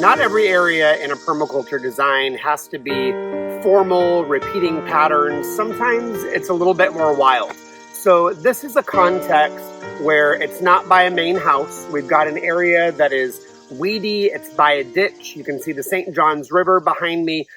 Not every area in a permaculture design has to be formal, repeating patterns. Sometimes it's a little bit more wild. So this is a context where it's not by a main house. We've got an area that is weedy. It's by a ditch. You can see the St. Johns River behind me.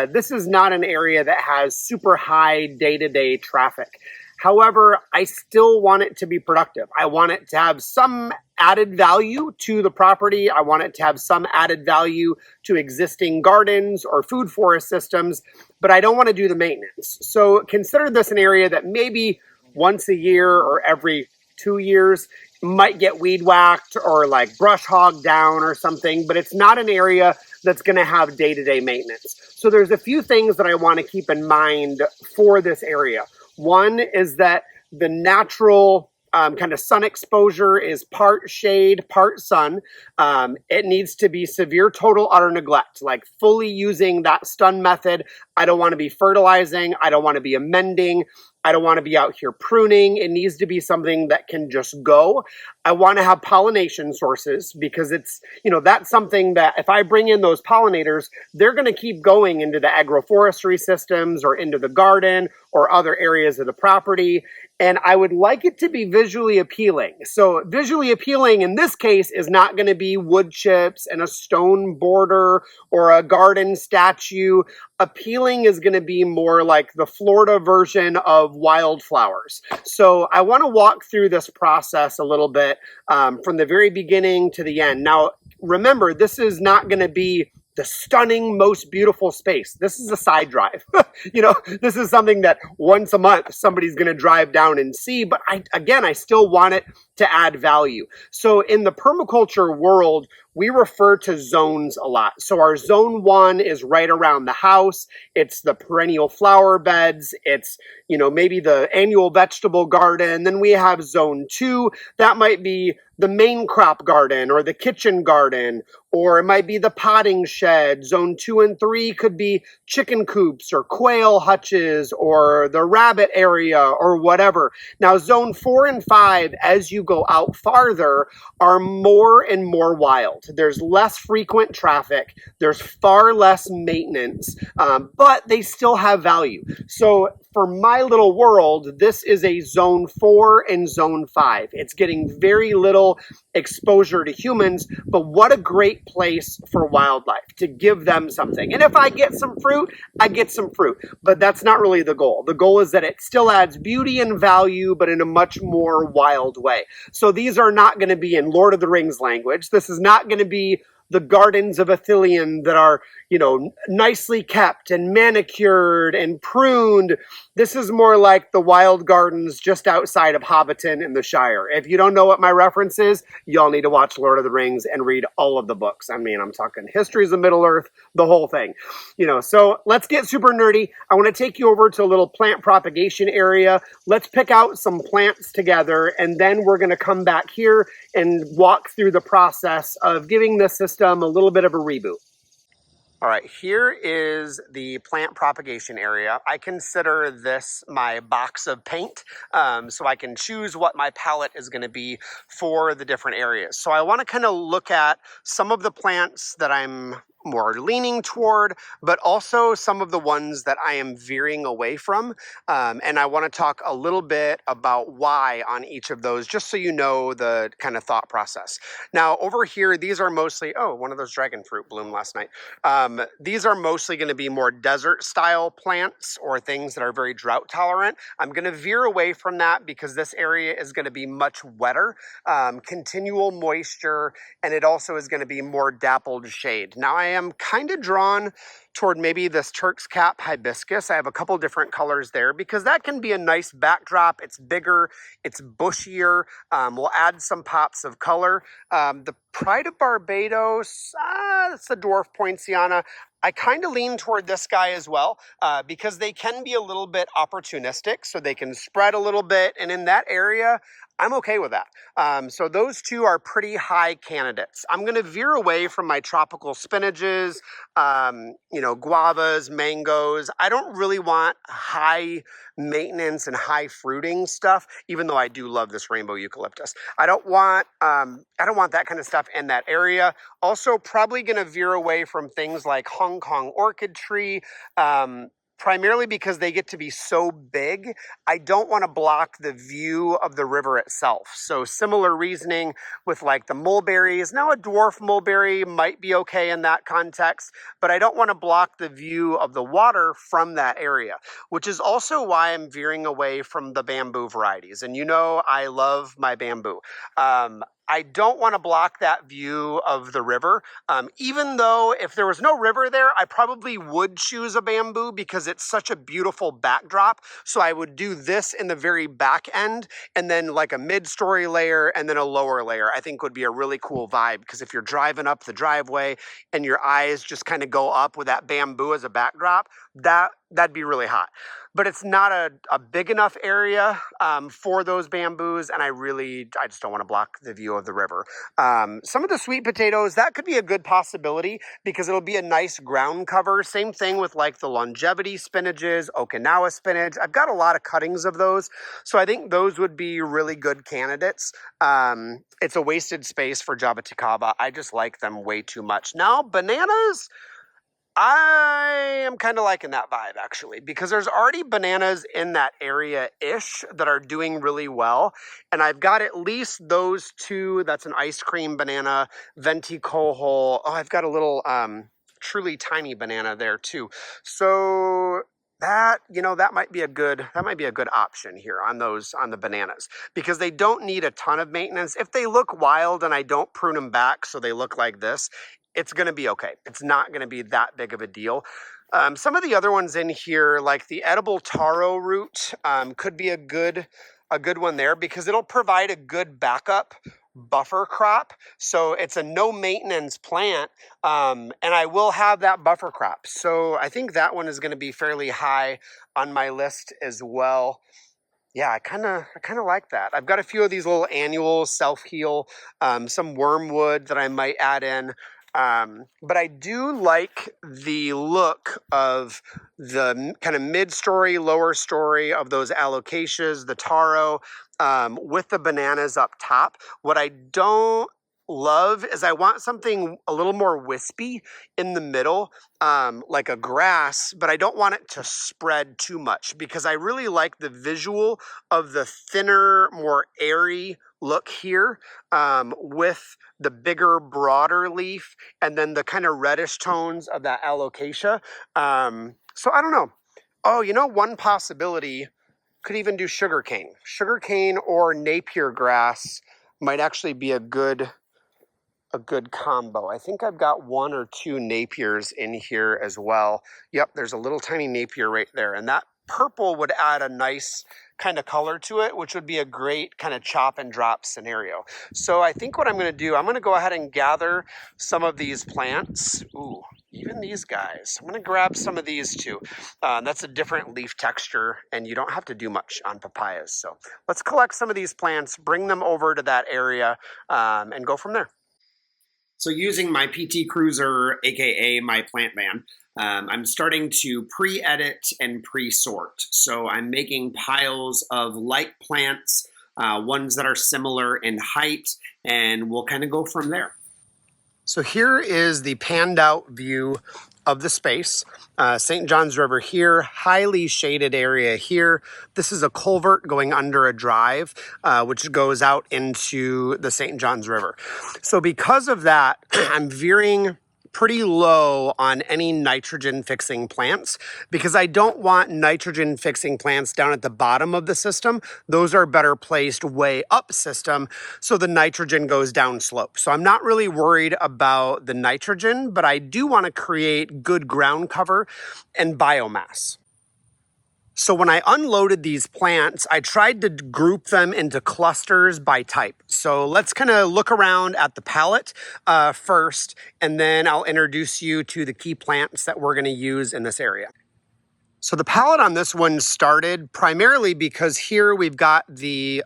This is not an area that has super high day-to-day traffic. However, I still want it to be productive. I want it to have some added value to the property. I want it to have some added value to existing gardens or food forest systems, but I don't want to do the maintenance. So consider this an area that maybe once a year or every 2 years might get weed whacked or like brush hogged down or something, but it's not an area that's going to have day-to-day maintenance. So there's a few things that I want to keep in mind for this area. One is that the natural kind of sun exposure is part shade, part sun. It needs to be severe total utter neglect, like fully using that stun method. I don't want to be fertilizing. I don't want to be amending. I don't want to be out here pruning. It needs to be something that can just go. I want to have pollination sources because it's, that's something that if I bring in those pollinators, they're going to keep going into the agroforestry systems or into the garden or other areas of the property. And I would like it to be visually appealing. So visually appealing in this case is not going to be wood chips and a stone border or a garden statue. Appealing is going to be more like the Florida version of wildflowers. So I want to walk through this process a little bit from the very beginning to the end. Now, remember, this is not going to be the stunning, most beautiful space. This is a side drive. This is something that once a month somebody's going to drive down and see. But I still want it to add value. So in the permaculture world, we refer to zones a lot. So our zone 1 is right around the house. It's the perennial flower beds. It's, maybe the annual vegetable garden. Then we have zone 2. That might be the main crop garden or the kitchen garden, or it might be the potting shed. Zone 2 and 3 could be chicken coops or quail hutches or the rabbit area or whatever. Now, zone 4 and 5, as you go out farther, are more and more wild. There's less frequent traffic. There's far less maintenance, but they still have value. So for my little world, this is a zone 4 and zone 5. It's getting very little exposure to humans, but what a great place for wildlife to give them something. And if I get some fruit, I get some fruit, but that's not really the goal. The goal is that it still adds beauty and value, but in a much more wild way. So these are not going to be in Lord of the Rings language. This is not going to be the gardens of Ithilien that are, nicely kept and manicured and pruned. This is more like the wild gardens just outside of Hobbiton in the Shire. If you don't know what my reference is, y'all need to watch Lord of the Rings and read all of the books. I mean, I'm talking Histories of Middle-earth, the whole thing. So let's get super nerdy. I want to take you over to a little plant propagation area. Let's pick out some plants together, and then we're going to come back here and walk through the process of giving this system a little bit of a reboot. All right, here is the plant propagation area. I consider this my box of paint, so I can choose what my palette is going to be for the different areas. So I want to kind of look at some of the plants that I'm more leaning toward, but also some of the ones that I am veering away from. And I want to talk a little bit about why on each of those, just so you know the kind of thought process. Now, over here, these are mostly, one of those dragon fruit bloomed last night. These are mostly going to be more desert style plants or things that are very drought tolerant. I'm going to veer away from that because this area is going to be much wetter, continual moisture, and it also is going to be more dappled shade. Now, I am kind of drawn toward maybe this Turk's Cap hibiscus. I have a couple different colors there because that can be a nice backdrop. It's bigger, it's bushier, we'll add some pops of color. The Pride of Barbados, that's the dwarf poinciana. I kind of lean toward this guy as well because they can be a little bit opportunistic, so they can spread a little bit. And in that area, I'm okay with that. So those two are pretty high candidates. I'm going to veer away from my tropical spinaches, guavas, mangoes. I don't really want high maintenance and high fruiting stuff, even though I do love this rainbow eucalyptus. I don't want that kind of stuff in that area. Also, probably going to veer away from things like Hong Kong orchid tree. Primarily because they get to be so big, I don't want to block the view of the river itself. So similar reasoning with like the mulberries. Now a dwarf mulberry might be okay in that context, but I don't want to block the view of the water from that area, which is also why I'm veering away from the bamboo varieties. And I love my bamboo. I don't want to block that view of the river. Even though if there was no river there, I probably would choose a bamboo because it's such a beautiful backdrop. So I would do this in the very back end and then like a mid-story layer and then a lower layer, I think would be a really cool vibe. Because if you're driving up the driveway and your eyes just kind of go up with that bamboo as a backdrop, that'd be really hot. But it's not a big enough area for those bamboos, and I just don't want to block the view of the river. Some of the sweet potatoes, that could be a good possibility because it'll be a nice ground cover. Same thing with like the longevity spinaches, Okinawa spinach. I've got a lot of cuttings of those, so I think those would be really good candidates. It's a wasted space for jabuticaba. I just like them way too much. Now, bananas, I am kind of liking that vibe actually, because there's already bananas in that area-ish that are doing really well. And I've got at least those two. That's an ice cream banana, venti coho. Oh, I've got a little truly tiny banana there too. So that might be a good option here on the bananas, because they don't need a ton of maintenance. If they look wild and I don't prune them back so they look like this, it's going to be okay. It's not going to be that big of a deal. Some of the other ones in here, like the edible taro root, could be a good one there because it'll provide a good backup buffer crop. So it's a no maintenance plant, and I will have that buffer crop. So I think that one is going to be fairly high on my list as well. Yeah, I kind of like that. I've got a few of these little annual self-heal, some wormwood that I might add in. But I do like the look of the kind of mid-story, lower story of those alocasias, the taro, with the bananas up top. What I don't love is I want something a little more wispy in the middle, like a grass, but I don't want it to spread too much because I really like the visual of the thinner, more airy look here, with the bigger, broader leaf and then the kind of reddish tones of that alocasia. So I don't know. Oh, one possibility could even do sugarcane. Sugarcane or Napier grass might actually be a good combo. I think I've got one or two Napiers in here as well. Yep, there's a little tiny Napier right there. And that purple would add a nice kind of color to it, which would be a great kind of chop and drop scenario. So I think what I'm going to do, I'm going to go ahead and gather some of these plants. Ooh, even these guys. I'm going to grab some of these too. That's a different leaf texture, and you don't have to do much on papayas. So let's collect some of these plants, bring them over to that area, and go from there. So using my PT Cruiser, aka my plant van, I'm starting to pre-edit and pre-sort. So I'm making piles of like plants, ones that are similar in height, and we'll kind of go from there. So here is the panned out view of the space. St. John's River here, highly shaded area here. This is a culvert going under a drive, which goes out into the St. John's River. So because of that, I'm veering pretty low on any nitrogen fixing plants because I don't want nitrogen fixing plants down at the bottom of the system. Those are better placed way up system, so the nitrogen goes down slope. So I'm not really worried about the nitrogen, but I do want to create good ground cover and biomass. So when I unloaded these plants, I tried to group them into clusters by type. So let's kind of look around at the palette first, and then I'll introduce you to the key plants that we're going to use in this area. So the palette on this one started primarily because here we've got the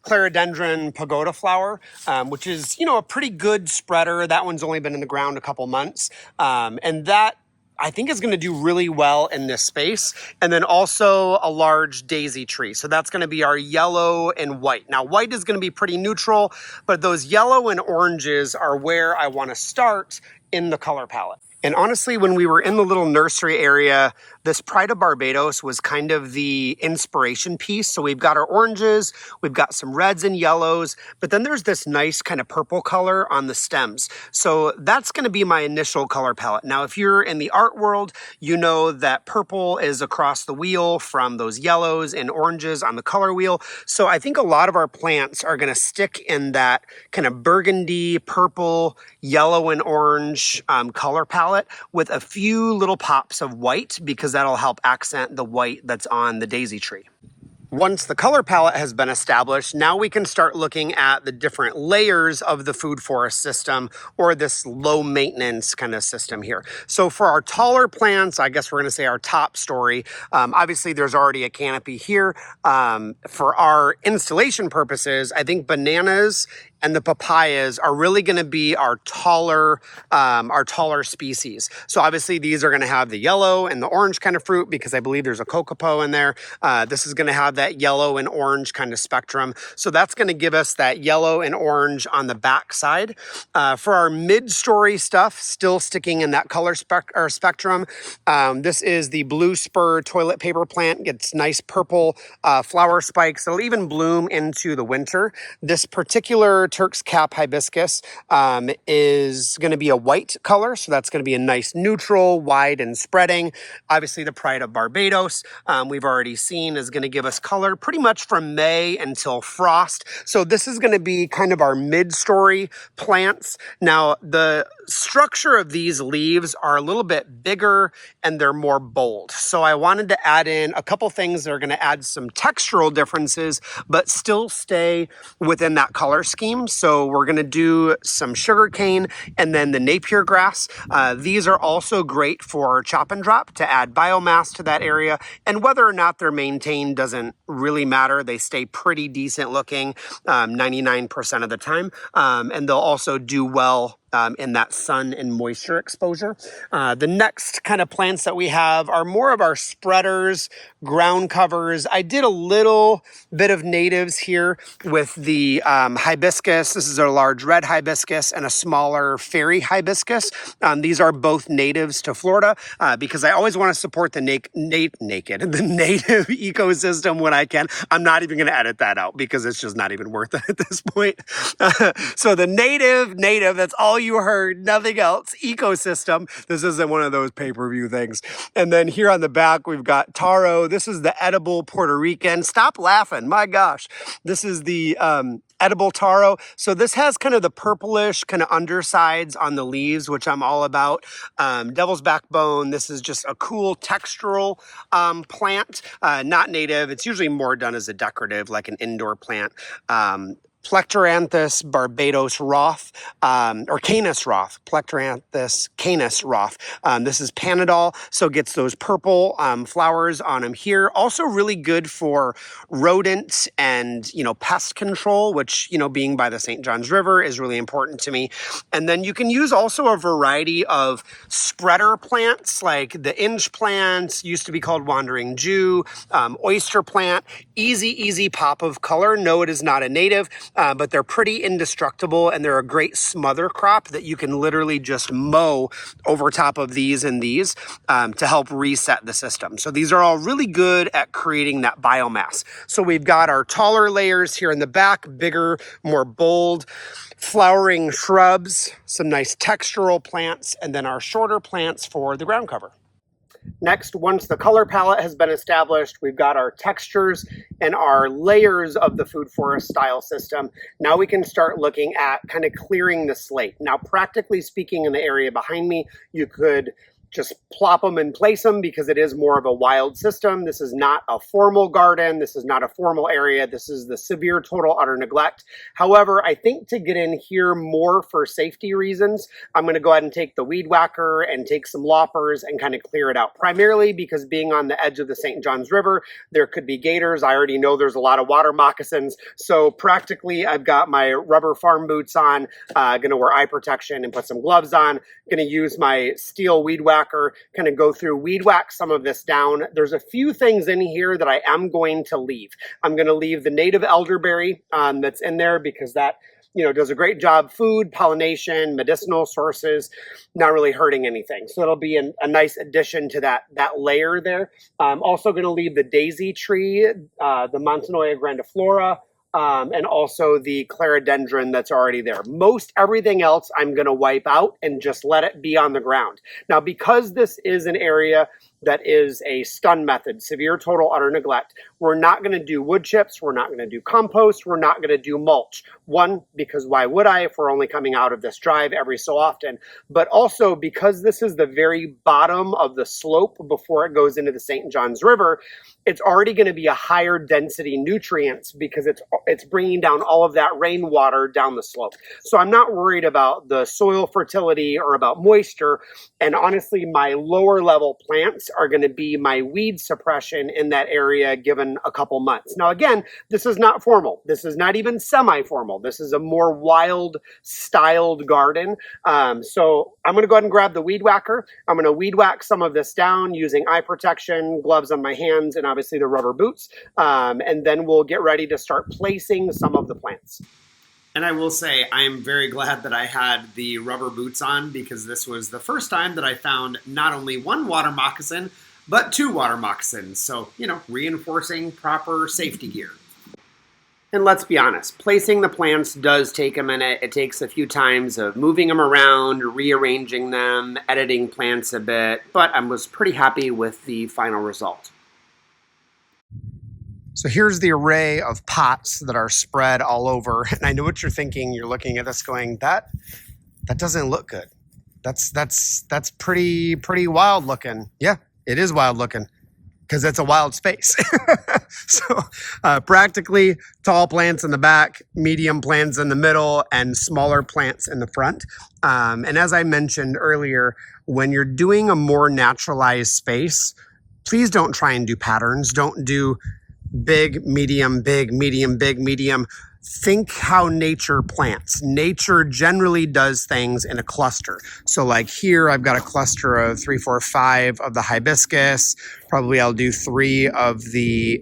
Clerodendron pagoda flower, which is, a pretty good spreader. That one's only been in the ground a couple months. And that I think is going to do really well in this space. And then also a large daisy tree. So that's going to be our yellow and white. Now, white is going to be pretty neutral, but those yellow and oranges are where I want to start in the color palette. And honestly, when we were in the little nursery area, this Pride of Barbados was kind of the inspiration piece. So we've got our oranges, we've got some reds and yellows, but then there's this nice kind of purple color on the stems. So that's going to be my initial color palette. Now, if you're in the art world, you know that purple is across the wheel from those yellows and oranges on the color wheel. So I think a lot of our plants are going to stick in that kind of burgundy, purple, yellow, and orange color palette with a few little pops of white, because that'll help accent the white that's on the daisy tree. Once the color palette has been established, now we can start looking at the different layers of the food forest system, or this low maintenance kind of system here. So for our taller plants, I guess we're going to say our top story, obviously there's already a canopy here. For our installation purposes, I think bananas and the papayas are really going to be our taller species. So obviously these are going to have the yellow and the orange kind of fruit, because I believe there's a kokopo in there. This is going to have that yellow and orange kind of spectrum. So that's going to give us that yellow and orange on the back side. For our mid-story stuff, still sticking in that color spectrum, this is the blue spur toilet paper plant. Gets nice purple flower spikes. It'll even bloom into the winter. This particular Turk's cap hibiscus is going to be a white color, so that's going to be a nice neutral, wide and spreading. Obviously the Pride of Barbados, we've already seen, is going to give us color pretty much from May until frost. So this is going to be kind of our mid-story plants. Now, the structure of these leaves are a little bit bigger and they're more bold. So I wanted to add in a couple things that are going to add some textural differences, but still stay within that color scheme. So we're going to do some sugarcane and then the Napier grass. These are also great for chop and drop to add biomass to that area. And whether or not they're maintained doesn't really matter. They stay pretty decent looking 99% of the time. And they'll also do well in that sun and moisture exposure. The next kind of plants that we have are more of our spreaders, ground covers. I did a little bit of natives here with the hibiscus. This is a large red hibiscus and a smaller fairy hibiscus. These are both natives to Florida because I always want to support the native ecosystem when I can. I'm not even going to edit that out because it's just not even worth it at this point. So the native, that's all you heard, nothing else. Ecosystem. This isn't one of those pay-per-view things. And then here on the back, we've got taro. This is the edible Puerto Rican. Stop laughing. My gosh. This is the edible taro. So this has kind of the purplish kind of undersides on the leaves, which I'm all about. Devil's backbone. This is just a cool textural plant, not native. It's usually more done as a decorative, like an indoor plant. Plectranthus barbados Roth, or Canis Roth, Plectranthus Canis Roth. This is Panadol, so gets those purple flowers on them here. Also really good for rodent and, pest control, which, being by the St. Johns River is really important to me. And then you can use also a variety of spreader plants, like the inch plants, used to be called wandering Jew, oyster plant, easy pop of color. No, it is not a native. But they're pretty indestructible, and they're a great smother crop that you can literally just mow over top of these and these to help reset the system. So these are all really good at creating that biomass. So we've got our taller layers here in the back, bigger, more bold, flowering shrubs, some nice textural plants, and then our shorter plants for the ground cover. Next, once the color palette has been established, we've got our textures and our layers of the food forest style system. Now we can start looking at kind of clearing the slate. Now, practically speaking, in the area behind me, you could just plop them and place them because it is more of a wild system. This is not a formal garden. This is not a formal area. This is the severe total utter neglect. However, I think to get in here more for safety reasons, I'm going to go ahead and take the weed whacker and take some loppers and kind of clear it out. Primarily because being on the edge of the St. Johns River, there could be gators. I already know there's a lot of water moccasins. So practically I've got my rubber farm boots on, going to wear eye protection and put some gloves on, going to use my steel weed whacker, kind of go through weed whack some of this down. There's a few things in here that I am going to leave. I'm going to leave the native elderberry that's in there because that, you know, does a great job. Food, pollination, medicinal sources, not really hurting anything. So it'll be a nice addition to that layer there. I'm also going to leave the daisy tree, the Montanoia grandiflora, and also the clerodendron that's already there. Most everything else I'm going to wipe out and just let it be on the ground. Now, because this is an area that is a stun method, severe total utter neglect, we're not going to do wood chips, we're not going to do compost, we're not going to do mulch. One, because why would I if we're only coming out of this drive every so often, but also because this is the very bottom of the slope before it goes into the St. Johns River, it's already going to be a higher density nutrients because it's bringing down all of that rainwater down the slope. So I'm not worried about the soil fertility or about moisture. And honestly, my lower level plants are going to be my weed suppression in that area given a couple months. Now, again, this is not formal. This is not even semi-formal. This is a more wild styled garden. So I'm going to go ahead and grab the weed whacker. I'm going to weed whack some of this down using eye protection, gloves on my hands, and obviously the rubber boots. And then we'll get ready to start placing some of the plants. And I will say, I'm very glad that I had the rubber boots on because this was the first time that I found not only one water moccasin, but two water moccasins. So, you know, reinforcing proper safety gear. And let's be honest, placing the plants does take a minute. It takes a few times of moving them around, rearranging them, editing plants a bit, but I was pretty happy with the final result. So here's the array of pots that are spread all over. And I know what you're thinking. You're looking at this going, that doesn't look good. That's pretty wild looking. Yeah, it is wild looking because it's a wild space. So practically tall plants in the back, medium plants in the middle, and smaller plants in the front. And as I mentioned earlier, when you're doing a more naturalized space, please don't try and do patterns. Don't do big, medium, big, medium, big, medium. Think how nature plants. Nature generally does things in a cluster. So like here, I've got a cluster of 3, 4, 5 of the hibiscus. Probably I'll do 3 of the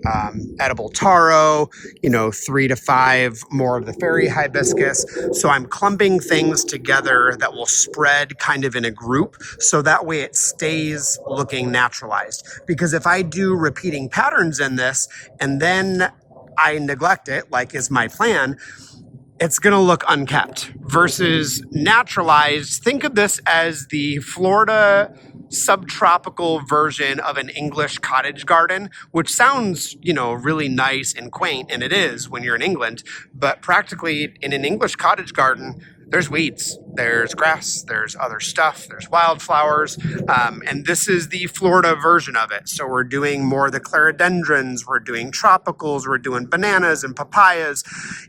edible taro, 3 to 5 more of the fairy hibiscus. So I'm clumping things together that will spread kind of in a group. So that way it stays looking naturalized. Because if I do repeating patterns in this and then I neglect it, like is my plan, it's going to look unkept versus naturalized. Think of this as the Florida subtropical version of an English cottage garden, which sounds, really nice and quaint, and it is when you're in England, but practically in an English cottage garden, there's weeds, there's grass, there's other stuff, there's wildflowers, and this is the Florida version of it. So we're doing more of the clerodendrons, we're doing tropicals, we're doing bananas and papayas,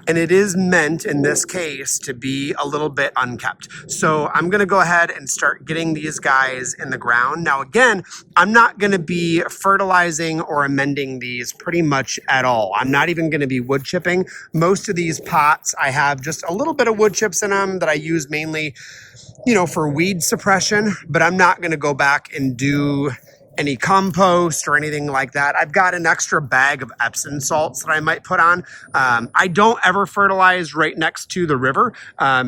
and it is meant in this case to be a little bit unkept. So I'm going to go ahead and start getting these guys in the ground. Now again, I'm not going to be fertilizing or amending these pretty much at all. I'm not even going to be wood chipping. Most of these pots, I have just a little bit of wood chips in them that I use mainly, for weed suppression, but I'm not going to go back and do any compost or anything like that. I've got an extra bag of Epsom salts that I might put on. I don't ever fertilize right next to the river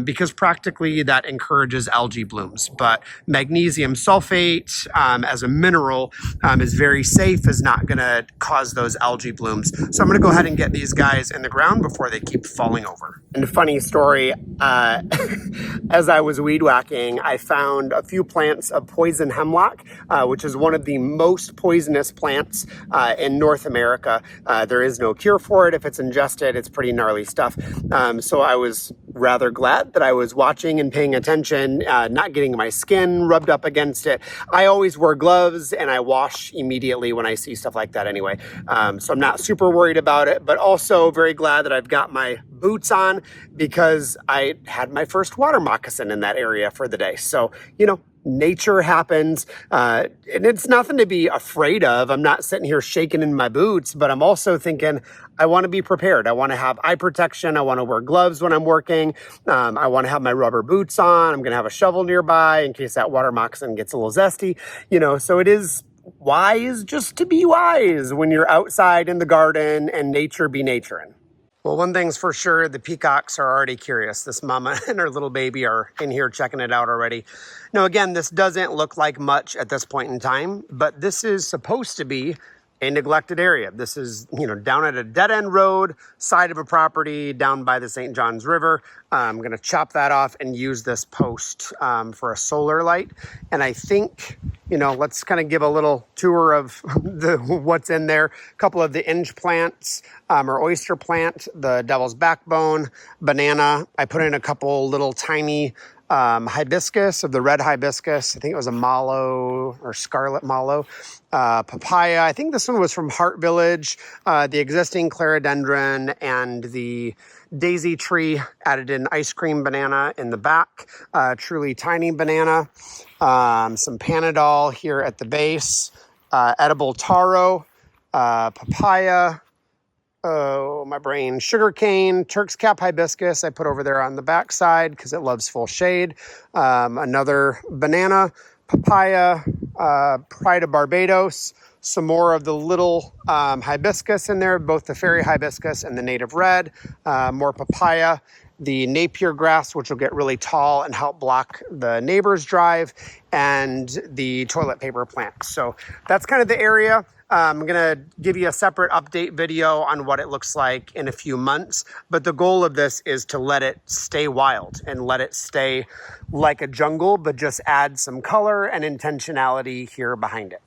because practically that encourages algae blooms. But magnesium sulfate as a mineral is very safe, is not going to cause those algae blooms. So I'm going to go ahead and get these guys in the ground before they keep falling over. And a funny story, as I was weed whacking, I found a few plants of poison hemlock, which is one of the the most poisonous plants in North America. There is no cure for it. If it's ingested, it's pretty gnarly stuff. So I was rather glad that I was watching and paying attention, not getting my skin rubbed up against it. I always wear gloves and I wash immediately when I see stuff like that anyway. So I'm not super worried about it, but also very glad that I've got my boots on because I had my first water moccasin in that area for the day. So, nature happens, and it's nothing to be afraid of. I'm not sitting here shaking in my boots, but I'm also thinking I want to be prepared. I want to have eye protection. I want to wear gloves when I'm working. I want to have my rubber boots on. I'm going to have a shovel nearby in case that water moccasin gets a little zesty, so it is wise just to be wise when you're outside in the garden and nature be naturing. Well, one thing's for sure, the peacocks are already curious. This mama and her little baby are in here checking it out already. Now, again, this doesn't look like much at this point in time, but this is supposed to be a neglected area. This is, down at a dead-end road, side of a property down by the St. Johns River. I'm going to chop that off and use this post for a solar light. And I think, let's kind of give a little tour of what's in there. A couple of the inch plants, or oyster plant, the devil's backbone, banana. I put in a couple little tiny hibiscus, of the red hibiscus. I think it was a mallow or scarlet mallow. Papaya. I think this one was from Heart Village. The existing clarendendron and the daisy tree. Added an ice cream banana in the back. Truly tiny banana. Some Panadol here at the base. Edible taro. Papaya. Oh, my brain. Sugarcane, Turk's cap hibiscus I put over there on the back side because it loves full shade. Another banana, papaya, Pride of Barbados, some more of the little hibiscus in there, both the fairy hibiscus and the native red, more papaya, the Napier grass, which will get really tall and help block the neighbor's drive, and the toilet paper plant. So that's kind of the area. I'm going to give you a separate update video on what it looks like in a few months. But the goal of this is to let it stay wild and let it stay like a jungle, but just add some color and intentionality here behind it.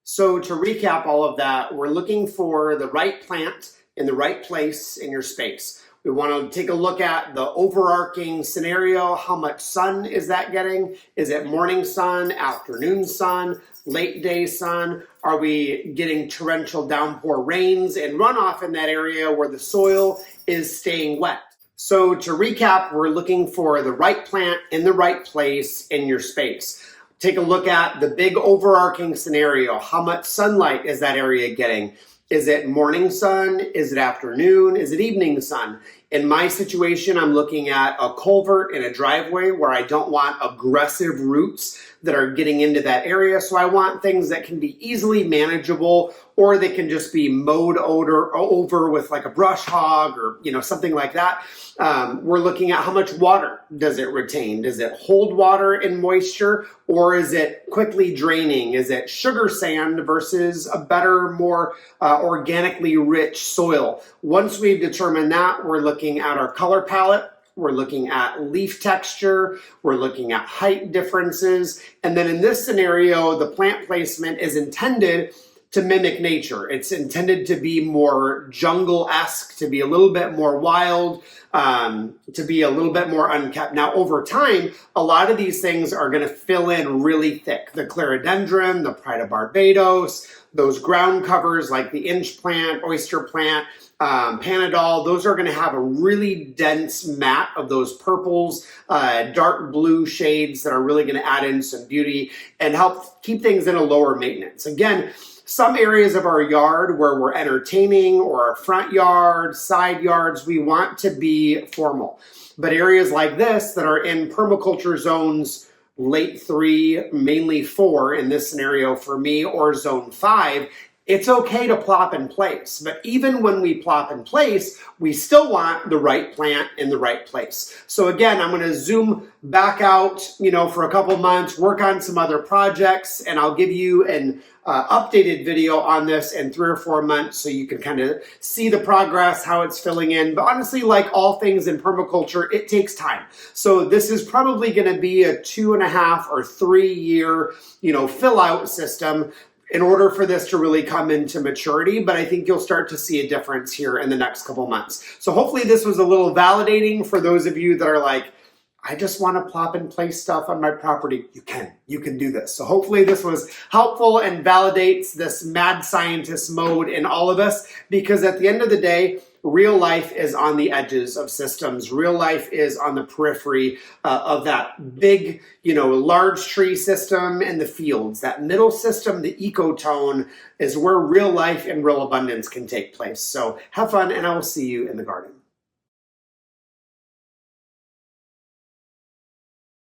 So to recap all of that, we're looking for the right plant in the right place in your space. We want to take a look at the overarching scenario. How much sun is that getting? Is it morning sun, afternoon sun, late day sun? Are we getting torrential downpour rains and runoff in that area where the soil is staying wet? So to recap, we're looking for the right plant in the right place in your space. Take a look at the big overarching scenario. How much sunlight is that area getting? Is it morning sun? Is it afternoon? Is it evening sun? In my situation, I'm looking at a culvert in a driveway where I don't want aggressive roots that are getting into that area. So I want things that can be easily manageable, or they can just be mowed over with like a brush hog or something like that. We're looking at how much water does it retain? Does it hold water and moisture, or is it quickly draining? Is it sugar sand versus a better, more organically rich soil? Once we've determined that, we're looking at our color palette. We're looking at leaf texture, we're looking at height differences, and then in this scenario, the plant placement is intended to mimic nature. It's intended to be more jungle-esque, to be a little bit more wild, to be a little bit more unkept. Now, over time, a lot of these things are going to fill in really thick. The clarendendron, the Pride of Barbados, those ground covers like the inch plant, oyster plant, Panadol, those are going to have a really dense mat of those purples, dark blue shades that are really going to add in some beauty and help keep things in a lower maintenance. Again, some areas of our yard where we're entertaining, or our front yard, side yards, we want to be formal. But areas like this that are in permaculture zones late 3, mainly 4 in this scenario for me, or zone 5, It's okay to plop in place, but even when we plop in place, we still want the right plant in the right place. So again, I'm going to zoom back out, for a couple months, work on some other projects, and I'll give you an updated video on this in 3 or 4 months so you can kind of see the progress, how it's filling in. But honestly, like all things in permaculture, it takes time. So this is probably going to be a 2.5 or 3 year, fill out system in order for this to really come into maturity, but I think you'll start to see a difference here in the next couple months. So hopefully this was a little validating for those of you that are like, I just want to plop and place stuff on my property. You can do this. So hopefully this was helpful and validates this mad scientist mode in all of us, because at the end of the day, real life is on the edges of systems. Real life is on the periphery of that big, large tree system in the fields. That middle system, the ecotone, is where real life and real abundance can take place. So have fun, and I will see you in the garden.